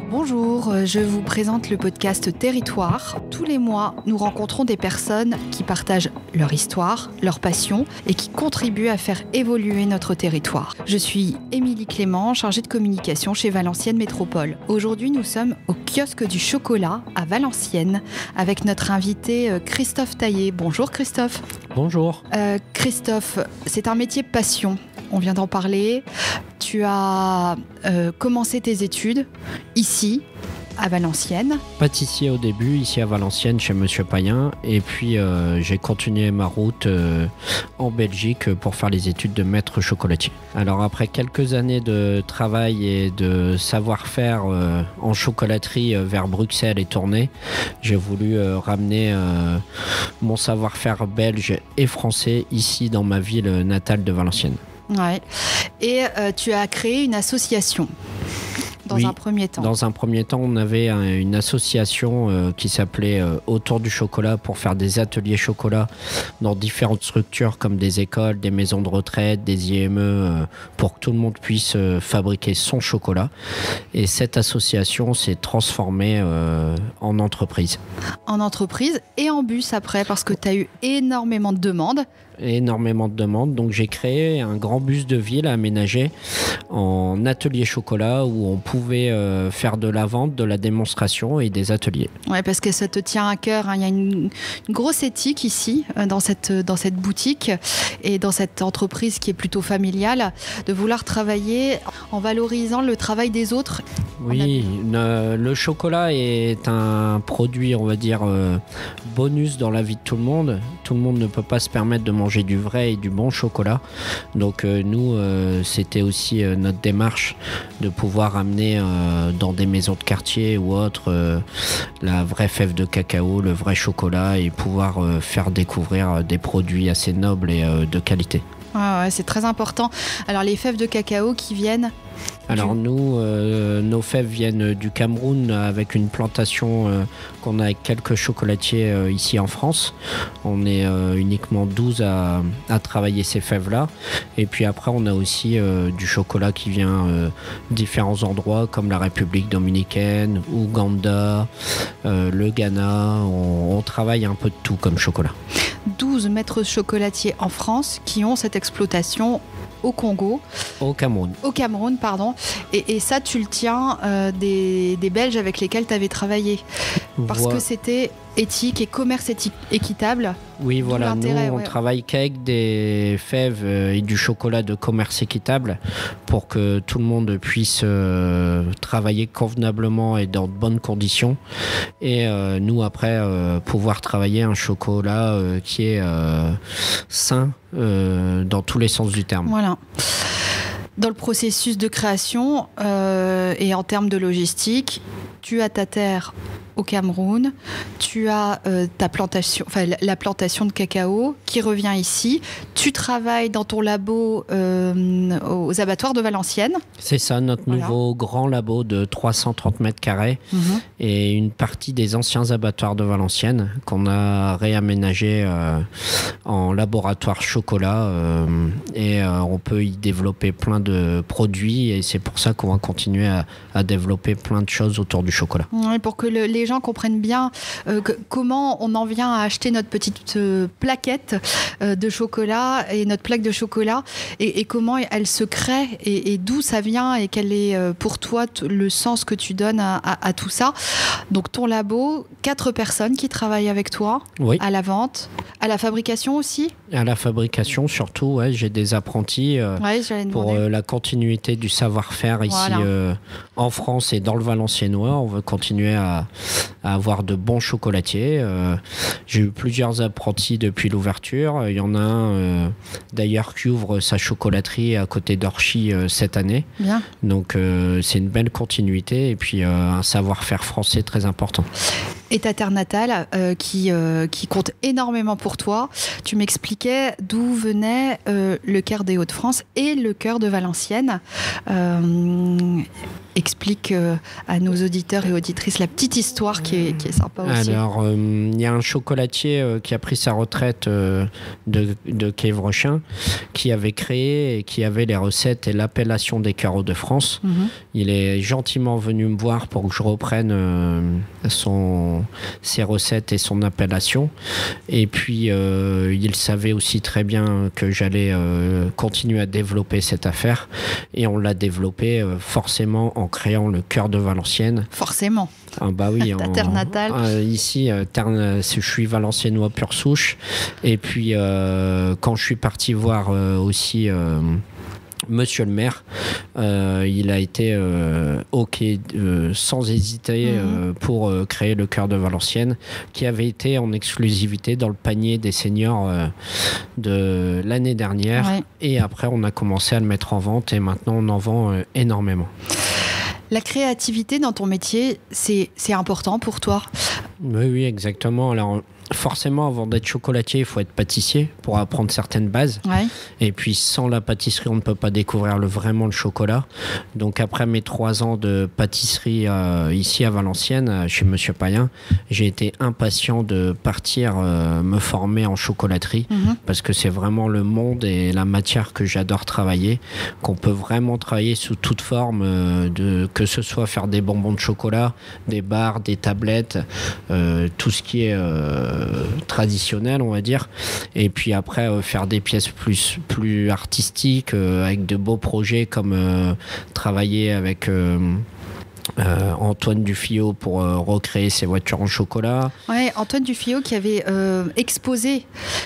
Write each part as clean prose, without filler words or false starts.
Bonjour, je vous présente le podcast Territoire. Tous les mois, nous rencontrons des personnes qui partagent leur histoire, leur passion et qui contribuent à faire évoluer notre territoire. Je suis Émilie Clément, chargée de communication chez Valenciennes Métropole. Aujourd'hui, nous sommes au kiosque du chocolat à Valenciennes avec notre invité Christophe Taillé. Bonjour Christophe. Bonjour. Christophe, c'est un métier passion. On vient d'en parler. Tu as commencé tes études ici, à Valenciennes. Pâtissier au début, ici à Valenciennes, chez Monsieur Payen. Et puis, j'ai continué ma route en Belgique pour faire les études de maître chocolatier. Alors, après quelques années de travail et de savoir-faire en chocolaterie vers Bruxelles et Tournai, j'ai voulu ramener mon savoir-faire belge et français ici dans ma ville natale de Valenciennes. Ouais. Et tu as créé une association dans un premier temps. Dans un premier temps, on avait une association qui s'appelait Autour du chocolat pour faire des ateliers chocolat dans différentes structures comme des écoles, des maisons de retraite, des IME pour que tout le monde puisse fabriquer son chocolat. Et cette association s'est transformée en entreprise. En entreprise et en bus après parce que tu as eu énormément de demandes. Donc j'ai créé un grand bus de ville aménagé en atelier chocolat où on pouvait faire de la vente, de la démonstration et des ateliers. Ouais, parce que ça te tient à cœur, hein. Il y a une grosse éthique ici dans cette boutique et dans cette entreprise qui est plutôt familiale, de vouloir travailler en valorisant le travail des autres. Oui, le chocolat est un produit, on va dire, bonus dans la vie de tout le monde. Tout le monde ne peut pas se permettre de manger du vrai et du bon chocolat. Donc nous, c'était aussi notre démarche de pouvoir amener dans des maisons de quartier ou autres la vraie fève de cacao, le vrai chocolat et pouvoir faire découvrir des produits assez nobles et de qualité. Ouais, c'est très important. Alors les fèves de cacao qui viennent... Alors nous, nos fèves viennent du Cameroun avec une plantation qu'on a avec quelques chocolatiers ici en France. On est uniquement 12 à travailler ces fèves-là. Et puis après, on a aussi du chocolat qui vient de différents endroits comme la République dominicaine, Ouganda, le Ghana. On travaille un peu de tout comme chocolat. 12 maîtres chocolatiers en France qui ont cette exploitation au Congo. Au Cameroun, pardon. Et ça, tu le tiens des Belges avec lesquels tu avais travaillé. Parce que c'était éthique et commerce équitable. Oui, voilà. Nous, on travaille qu'avec des fèves et du chocolat de commerce équitable pour que tout le monde puisse travailler convenablement et dans de bonnes conditions. Et nous, après, pouvoir travailler un chocolat qui est sain dans tous les sens du terme. Voilà. Dans le processus de création et en termes de logistique, tu as ta terre au Cameroun, tu as ta plantation, la plantation de cacao qui revient ici. Tu travailles dans ton labo aux abattoirs de Valenciennes. C'est ça, notre nouveau grand labo de 330 mètres carrés et une partie des anciens abattoirs de Valenciennes qu'on a réaménagé en laboratoire chocolat et on peut y développer plein de produits et c'est pour ça qu'on va continuer à développer plein de choses autour du chocolat. Oui, pour que les gens comprennent bien comment on en vient à acheter notre petite plaquette de chocolat et notre plaque de chocolat et comment elle se crée et d'où ça vient et quel est pour toi le sens que tu donnes à tout ça. Donc ton labo, 4 personnes qui travaillent avec toi à la vente, à la fabrication aussi. À la fabrication surtout, ouais, j'ai des apprentis pour la continuité du savoir-faire ici en France et dans le Valenciennois. On veut continuer à avoir de bons chocolatiers. J'ai eu plusieurs apprentis depuis l'ouverture. Il y en a un d'ailleurs qui ouvre sa chocolaterie à côté d'Orchy cette année. Bien. Donc c'est une belle continuité et puis un savoir-faire français très important. Et ta terre natale qui compte énormément pour toi. Tu m'expliquais d'où venait le cœur des Hauts-de-France et le cœur de Valenciennes. explique à nos auditeurs et auditrices la petite histoire qui est sympa aussi. Alors, il y a un chocolatier qui a pris sa retraite de Quai-Vrechin, qui avait créé et qui avait les recettes et l'appellation des carreaux de France. Il est gentiment venu me voir pour que je reprenne ses recettes et son appellation. Et puis, il savait aussi très bien que j'allais continuer à développer cette affaire. Et on l'a développé forcément en créant le cœur de Valenciennes. Forcément. Ah bah oui, ta terre natale. Ici, je suis valenciennois pure souche. Et puis, quand je suis parti voir aussi... Monsieur le maire, il a été OK sans hésiter pour créer le cœur de Valenciennes, qui avait été en exclusivité dans le panier des seniors de l'année dernière. Ouais. Et après, on a commencé à le mettre en vente et maintenant, on en vend énormément. La créativité dans ton métier, c'est important pour toi? Oui, exactement. Alors, forcément, avant d'être chocolatier, il faut être pâtissier pour apprendre certaines bases. Ouais. Et puis, sans la pâtisserie, on ne peut pas découvrir vraiment le chocolat. Donc, après mes 3 ans de pâtisserie ici à Valenciennes, chez Monsieur Payen, j'ai été impatient de partir me former en chocolaterie parce que c'est vraiment le monde et la matière que j'adore travailler, qu'on peut vraiment travailler sous toute forme, que ce soit faire des bonbons de chocolat, des barres, des tablettes, tout ce qui est... traditionnel, on va dire, et puis après faire des pièces plus artistiques avec de beaux projets comme travailler avec Antoine Dufillot pour recréer ses voitures en chocolat. Ouais, Antoine Dufillot qui avait exposé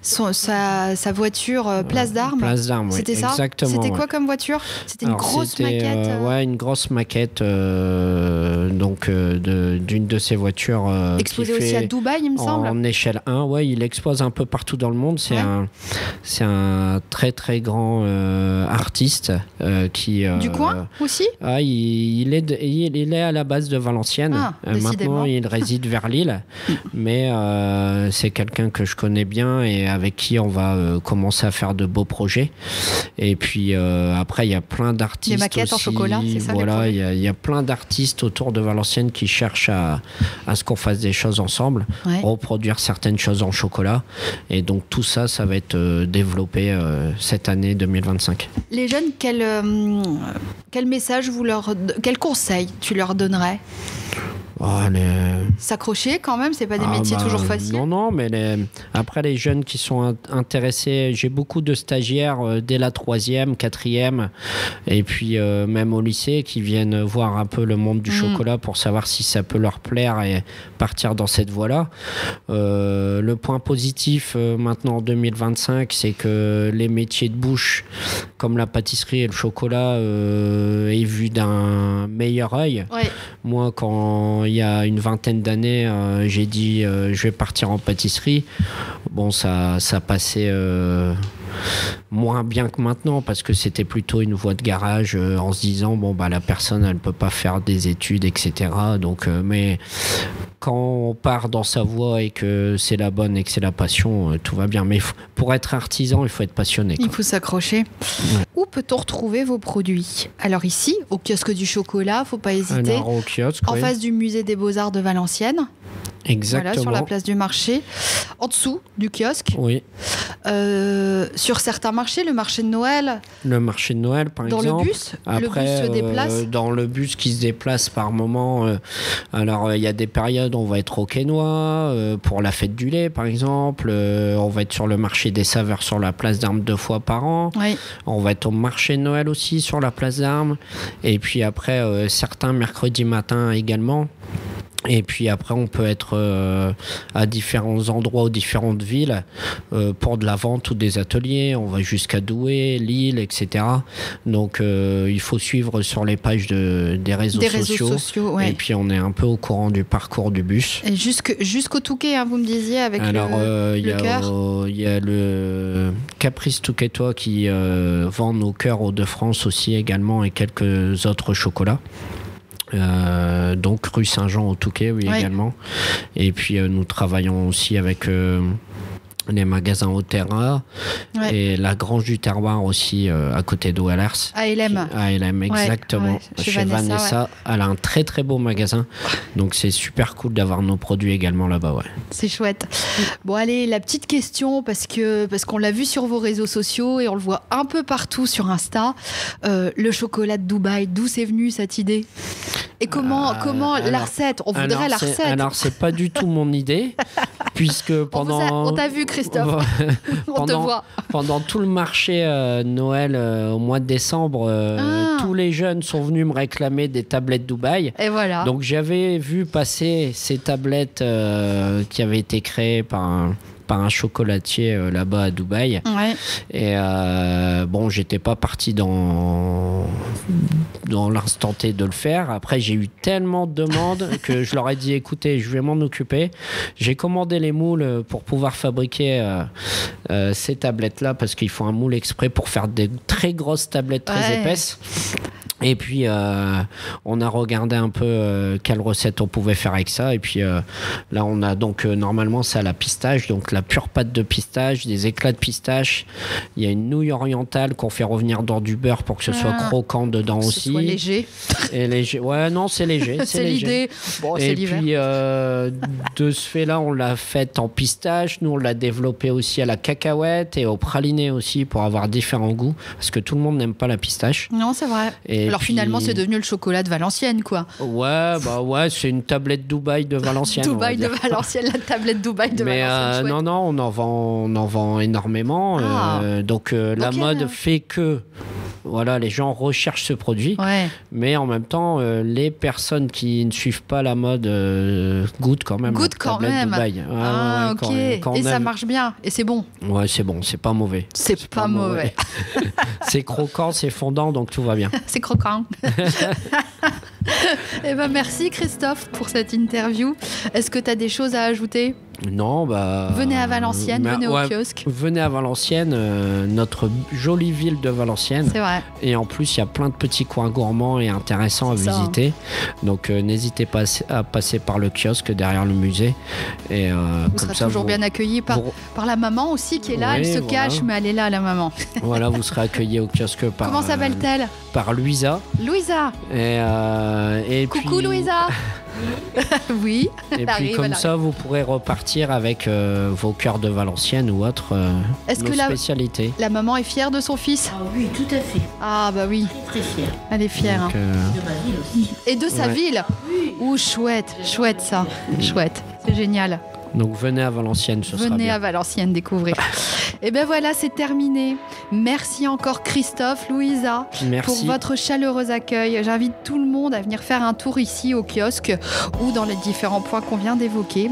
sa voiture Place d'Armes. Place d'Armes, oui. C'était ça. Exactement. C'était quoi comme voiture? C'était une grosse maquette. Ouais, une grosse maquette donc d'une de ses voitures. Exposée aussi à Dubaï, il me semble. En échelle 1, ouais, il expose un peu partout dans le monde. C'est un très très grand artiste qui. Du coin aussi. Ah, il est à la base de Valenciennes. Maintenant, il réside vers Lille. Mais c'est quelqu'un que je connais bien et avec qui on va commencer à faire de beaux projets. Et puis après, il y a plein d'artistes. Des maquettes aussi. En chocolat, c'est ça? Voilà, il y a plein d'artistes autour de Valenciennes qui cherchent à ce qu'on fasse des choses ensemble, reproduire certaines choses en chocolat. Et donc tout ça, ça va être développé cette année 2025. Les jeunes, quel message quel conseil tu leur donnerais? S'accrocher quand même, c'est pas des métiers toujours faciles. Non, mais après les jeunes qui sont intéressés, j'ai beaucoup de stagiaires dès la 3e, 4e, et puis même au lycée qui viennent voir un peu le monde du chocolat pour savoir si ça peut leur plaire et partir dans cette voie-là. Le point positif maintenant en 2025, c'est que les métiers de bouche, comme la pâtisserie et le chocolat, est vu d'un meilleur œil. Ouais. Moi, quand il y a une vingtaine d'années, j'ai dit je vais partir en pâtisserie. Bon, ça passait moins bien que maintenant parce que c'était plutôt une voie de garage en se disant la personne elle peut pas faire des études, etc. Donc, mais quand on part dans sa voie et que c'est la bonne et que c'est la passion, tout va bien. Mais pour être artisan, il faut être passionné. Il faut s'accrocher. Ouais. Où peut-on retrouver vos produits? Alors ici, au kiosque du chocolat, faut pas hésiter. Alors, au kiosque, en face du musée des Beaux-Arts de Valenciennes. Exactement. Voilà, sur la place du marché. En dessous du kiosque. Oui. Sur certains marchés, le marché de Noël. Le marché de Noël, par exemple. Dans le bus. Après, le bus se déplace. Dans le bus qui se déplace par moment. Alors, il y a des périodes où on va être au Quesnoy, pour la fête du lait, par exemple. On va être sur le marché des saveurs sur la place d'Armes 2 fois par an. Oui. On va être au marché de Noël aussi sur la place d'Armes. Et puis après, certains mercredis matin également. Et puis après, on peut être à différents endroits ou différentes villes pour de la vente ou des ateliers. On va jusqu'à Douai, Lille, etc. Donc, il faut suivre sur les pages des réseaux sociaux. Ouais. Et puis, on est un peu au courant du parcours du bus. Et jusqu'au Touquet, vous me disiez, avec le cœur. Il y a le Caprice Touquetois qui vend nos cœurs Hauts-de-France aussi également et quelques autres chocolats. Donc rue Saint-Jean au Touquet, oui, également. Et puis nous travaillons aussi avec les magasins Au Terroir et la Grange du Terroir aussi à côté d'Ouellers. ALM. ALM, exactement. Chez Vanessa, elle a un très très beau magasin. Donc c'est super cool d'avoir nos produits également là-bas. C'est chouette. Bon allez, la petite question, parce qu'on l'a vu sur vos réseaux sociaux et on le voit un peu partout sur Insta. Le chocolat de Dubaï, d'où c'est venu cette idée ? Et comment la recette ? On voudrait la recette. Alors c'est pas du tout mon idée, puisque pendant... On t'a vu Christophe, on te voit. Pendant tout le marché Noël au mois de décembre, tous les jeunes sont venus me réclamer des tablettes Dubaï. Et voilà. Donc j'avais vu passer ces tablettes qui avaient été créées par un chocolatier là-bas à Dubaï. Ouais. Et bon, j'étais pas parti dans l'instant T de le faire. Après, j'ai eu tellement de demandes que je leur ai dit, écoutez, je vais m'en occuper. J'ai commandé les moules pour pouvoir fabriquer ces tablettes-là, parce qu'il faut un moule exprès pour faire des très grosses tablettes très épaisses. Et puis, on a regardé un peu quelle recette on pouvait faire avec ça. Et puis, là, on a donc, normalement, c'est à la pistache. Donc, la pure pâte de pistache, des éclats de pistache. Il y a une nouille orientale qu'on fait revenir dans du beurre pour que ce soit croquant dedans aussi. Que ce soit léger. Et léger. Ouais, non, c'est léger. C'est l'idée. Bon, c'est l'hiver. Et puis, de ce fait-là, on l'a faite en pistache. Nous, on l'a développée aussi à la cacahuète et au praliné aussi pour avoir différents goûts. Parce que tout le monde n'aime pas la pistache. Non, c'est vrai. Et alors finalement, c'est devenu le chocolat de Valenciennes, quoi. Ouais, c'est une tablette Dubaï de Valenciennes. Dubaï de Valenciennes, la tablette Dubaï de Valenciennes. Mais non, on en vend énormément. Donc la mode fait que les gens recherchent ce produit. Ouais. Mais en même temps, les personnes qui ne suivent pas la mode goûtent quand même. Goûtent quand même. Dubaï. Ok. Quand ça marche bien. Et c'est bon. Ouais, c'est bon. C'est pas mauvais. C'est pas mauvais. C'est croquant, c'est fondant, donc tout va bien. C'est croquant. Eh ben merci Christophe pour cette interview. Est-ce que tu as des choses à ajouter ? Non, venez à Valenciennes, venez au kiosque. Venez à Valenciennes, notre jolie ville de Valenciennes. C'est vrai. Et en plus, il y a plein de petits coins gourmands et intéressants à visiter. Donc, n'hésitez pas à passer par le kiosque derrière le musée. Et, vous serez toujours bien accueillis par la maman aussi qui est là. Elle se cache, mais elle est là, la maman. Voilà, vous serez accueillis au kiosque par... Comment s'appelle-t-elle ? Par Louisa. Louisa. Et coucou puis... Louisa. Oui. Et puis comme ça, vous pourrez repartir avec vos cœurs de Valenciennes ou autres spécialités. La maman est fière de son fils ? Ah oui, tout à fait. Ah bah oui. Très très fière. Elle est fière. Donc, de ma ville aussi. Et de sa ville. Oui. Ouh, chouette ça. Chouette. C'est génial. Donc venez à Valenciennes, ce sera bien. Venez à Valenciennes découvrir. Et bien voilà, c'est terminé. Merci encore Christophe, Louisa, pour votre chaleureux accueil. J'invite tout le monde à venir faire un tour ici au kiosque ou dans les différents points qu'on vient d'évoquer.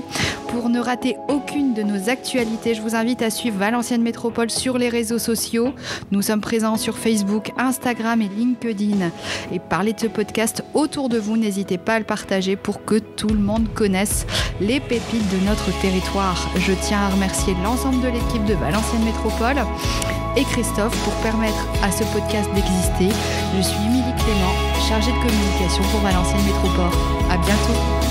Pour ne rater aucune de nos actualités, je vous invite à suivre Valenciennes Métropole sur les réseaux sociaux. Nous sommes présents sur Facebook, Instagram et LinkedIn. Et parlez de ce podcast autour de vous. N'hésitez pas à le partager pour que tout le monde connaisse les pépites de notre territoire. Je tiens à remercier l'ensemble de l'équipe de Valenciennes Métropole et Christophe pour permettre à ce podcast d'exister. Je suis Émilie Clément, chargée de communication pour Valenciennes Métropole. À bientôt.